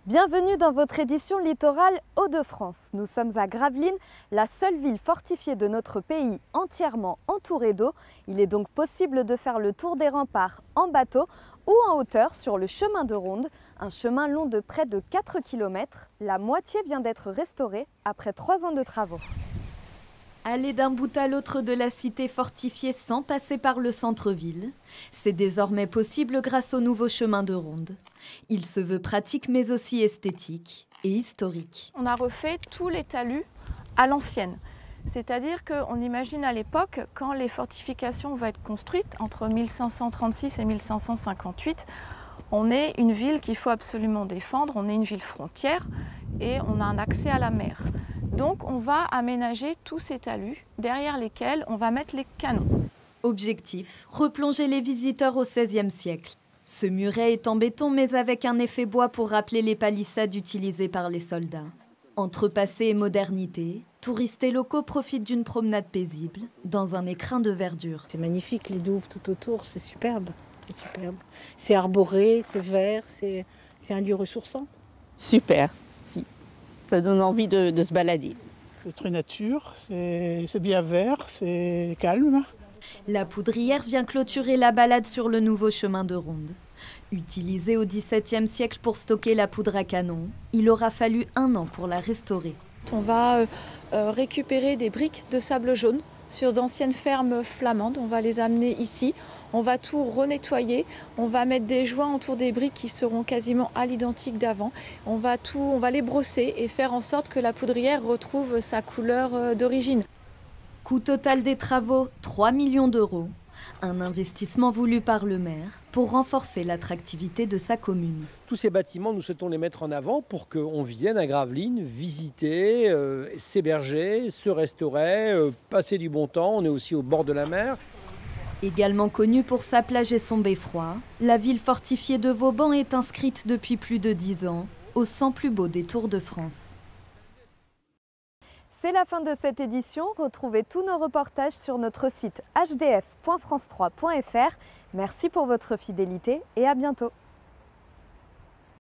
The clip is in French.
Bienvenue dans votre édition littorale Hauts-de-France. Nous sommes à Gravelines, la seule ville fortifiée de notre pays entièrement entourée d'eau. Il est donc possible de faire le tour des remparts en bateau ou en hauteur sur le chemin de ronde, un chemin long de près de 4 km. La moitié vient d'être restaurée après 3 ans de travaux. Aller d'un bout à l'autre de la cité fortifiée sans passer par le centre-ville, c'est désormais possible grâce au nouveau chemin de ronde. Il se veut pratique mais aussi esthétique et historique. On a refait tous les talus à l'ancienne. C'est-à-dire qu'on imagine à l'époque, quand les fortifications vont être construites, entre 1536 et 1558, on est une ville qu'il faut absolument défendre, on est une ville frontière et on a un accès à la mer. Donc on va aménager tous ces talus derrière lesquels on va mettre les canons. Objectif, replonger les visiteurs au XVIe siècle. Ce muret est en béton mais avec un effet bois pour rappeler les palissades utilisées par les soldats. Entre passé et modernité, touristes et locaux profitent d'une promenade paisible dans un écrin de verdure. C'est magnifique, les douves tout autour, c'est superbe. C'est superbe. C'est arboré, c'est vert, c'est un lieu ressourçant. Super, si. Ça donne envie de se balader. C'est très nature, c'est bien vert, c'est calme. La poudrière vient clôturer la balade sur le nouveau chemin de ronde. Utilisé au XVIIe siècle pour stocker la poudre à canon, il aura fallu 1 an pour la restaurer. On va récupérer des briques de sable jaune sur d'anciennes fermes flamandes. On va les amener ici. On va tout renettoyer. On va mettre des joints autour des briques qui seront quasiment à l'identique d'avant. On va les brosser et faire en sorte que la poudrière retrouve sa couleur d'origine. Coût total des travaux, 3 millions d'euros. Un investissement voulu par le maire pour renforcer l'attractivité de sa commune. Tous ces bâtiments, nous souhaitons les mettre en avant pour qu'on vienne à Gravelines visiter, s'héberger, se restaurer, passer du bon temps. On est aussi au bord de la mer. Également connue pour sa plage et son beffroi, la ville fortifiée de Vauban est inscrite depuis plus de 10 ans au 100 plus beaux des Tours de France. C'est la fin de cette édition. Retrouvez tous nos reportages sur notre site hdf.france3.fr. Merci pour votre fidélité et à bientôt.